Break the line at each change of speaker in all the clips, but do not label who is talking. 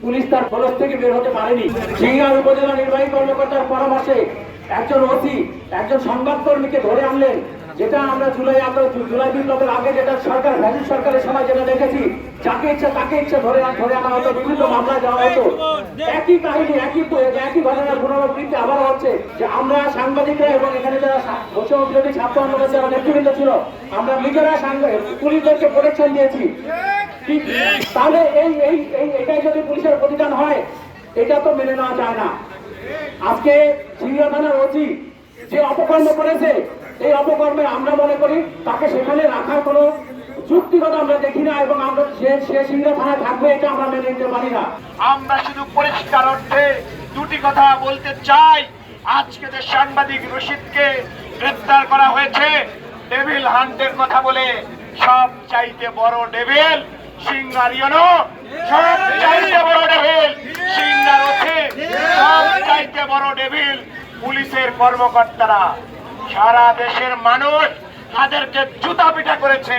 Police তার খরচ থেকে বের হতে পারেনি। সিংড়ার উপজেলা নির্বাহী কর্মকর্তার পরামর্শে একজন ওসি একজন সংবাদকর্মীকে ধরে আনলেন, যেটা আমরা জুলাই বিপ্লবের আগে যেটা সরকার ফ্যাসিস্ট সরকারের সময় যেটা দেখেছি, যাকে ইচ্ছা তাকে ইচ্ছা ধরে আনা হতো, বিভিন্ন মামলা যাওয়া হতো। একই কাহিনী একই ঘটনার পুনরাবৃত্তি আবার হচ্ছে যে আমরা সাংবাদিকরা এবং এখানে যারা বসে বিরোধী ছাত্র আন্দোলনের যারা নেতৃবৃন্দ ছিল, আমরা নিজেরা পুলিশদেরকে প্রোটেকশন দিয়েছি। তাহলে এটাই যদি পুলিশের প্রতিদান হয়, এটা তো মেনে নেওয়া যায় না। আজকে সিংড়া থানার ওসি যে অপকর্ম করেছে, এই অপকর্মে আমরা মনে করি তাকে সেখানে রাখার কোনো যুক্তিগত আমরা দেখি না, এবং আমরা সে সিংড়া থানায় থাকবে এটা আমরা মেনে নিতে পারি না।
আমরা শুধু পরিষ্কার অর্থে দুটি কথা বলতে চাই। আজকে যে সাংবাদিক রশিদকে গ্রেফতার করা হয়েছে, ডেভিল হান্টের কথা বলে, সব চাইতে বড় ডেভিল সিংড়ার ইউনো, সব চাইতে বড় ডেভিল সিংড়ার ওঠে, সব চাইতে বড় ডেভিল পুলিশের কর্মকর্তারা। সারা দেশের মানুষ তাদেরকে জুতা পিটা করেছে।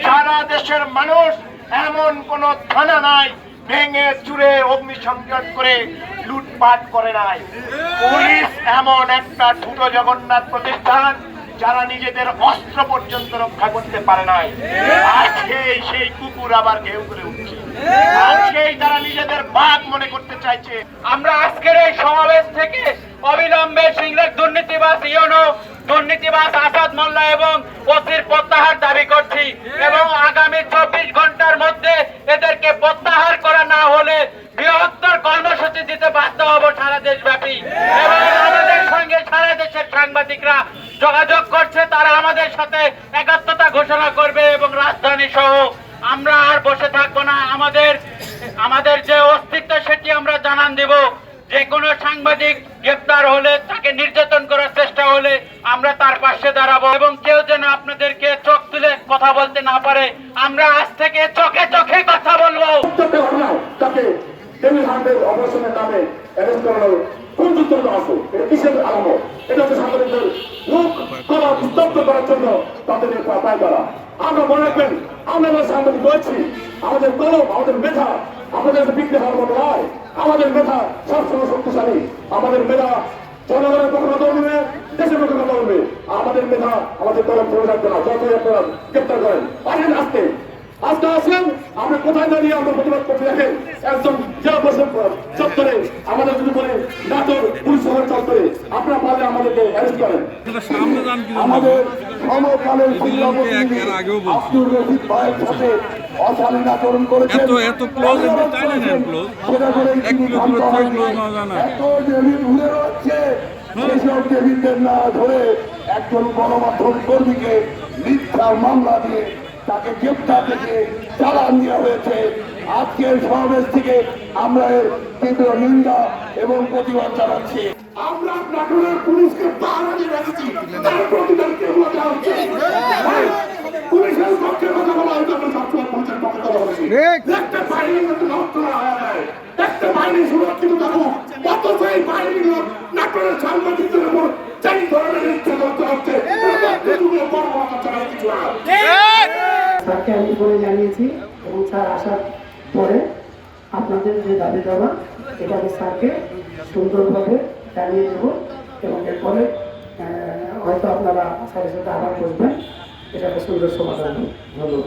সারা দেশের মানুষ, এমন কোন থানা নাই ভেঙে চুরে অগ্নিসংযোগ করে লুটপাট করে নাই। পুলিশ এমন একটা ছোট জগন্নাথ প্রতিষ্ঠান যারা নিজেদের অস্ত্র পর্যন্ত রক্ষা করতে পারে নাই। আজকে সেই কুকুর আবার ঘেউ করে উঠছে, আজকেই তারা নিজেদের বাঘ মনে করতে চাইছে।
আমরা আজকের এই সমাবেশ থেকে অবিলম্বে সিংড়ার দুর্নীতিবাজ ইউনো, দুর্নীতিবাজ আসাদ মোল্লা এবং ওসির প্রত্যাহার দাবি করছি, এবং আগামী 24 ঘন্টার মধ্যে এদেরকে প্রত্যাহার করা না হলে বৃহত্তর কর্মসূচি দিতে বাধ্য হব সারা দেশব্যাপী। এবং আমাদের সঙ্গে সারা দেশের সাংবাদিকরা যোগাযোগ করছে, তারা আমাদের সাথে একাত্মতা ঘোষণা করবে এবং রাজধানী সহ আমরা আর বসে থাকবো না। আমাদের যে অস্তিত্ব সেটি আমরা জানান দেব। যে কোনো সাংবাদিক গ্রেপ্তার হলে, তাকে নির্যাতন করার চেষ্টা হলে আমরা তার পাশে দাঁড়াবো, এবং কেউ যেন আপনাদেরকে চোখ তুলে কথা বলতে না পারে। আমরা আজ থেকে চোখে চোখে কথা বলবো।
আমরা মনে রাখবেন, আমরা সাংবাদিক বলছি, আমাদের কলম, আমাদের মেধা আমাদের বিক্রি হওয়ার মতো নয়। আমাদের মেধা সবসময় শক্তিশালী। আমাদের মেধা জনগণের পক্ষে কথা বলবে, দেশের পক্ষে কথা বলবে। আমাদের মেধা আমাদের কলম চলে রাখবে না, যতই আপনারা গ্রেপ্তার করেন। আসেন আজকে আসেন, আমরা কোথায় দাঁড়িয়ে আমরা প্রতিবাদ করতে দেখেন। একজন জেলা প্রশাসক চত্বরে আমাদের যদি বলে নাটোর পুলিশ শহর চত্বরে আপনারা পারলে আমাদেরকে অ্যারেস্ট করেন। আমাদের সমকালের আব্দুর রশিদ ভাইয়ের সাথে অশালীন আচরণ করেছেন, এত ডেভিড ঘুরে রয়েছে। সেসব ডেভিডদের না ধরে একজন গণমাধ্যম কর্মীকে মিথ্যা মামলা দিয়ে তাকে গ্রেপ্তার থেকে চালান দেওয়া হয়েছে। আজকের সমাবেশ থেকে আমরা এর তীব্র নিন্দা এবং প্রতিবাদ জানাচ্ছি। আমরা নাটোরের পুলিশকে পাহারা দিয়ে রেখেছি, তার প্রতিদান কেবল দেওয়া হচ্ছে। পুলিশের পক্ষে কথা বলা হয়তো আমরা সবসময় পুলিশের পক্ষে কথা বলছি। একটা বাহিনী কিন্তু নষ্ট না হয়ে যায়, একটা বাহিনী সুরক্ষিত থাকুক, অথচ এই বাহিনীর লোক নাটোরের সাংবাদিকদের উপর সেই ধরনের ইচ্ছা করতে হচ্ছে।
স্যারকে আমি করে জানিয়েছি, এবং স্যার আসার পরে আপনাদের যে দাবি দাবা এটা আমি স্যারকে সুন্দরভাবে জানিয়ে দেবো, এবং এরপরে হয়তো আপনারা স্যারের সাথে আবার বসবেন, এটাকে সুন্দর সমাধান হলো।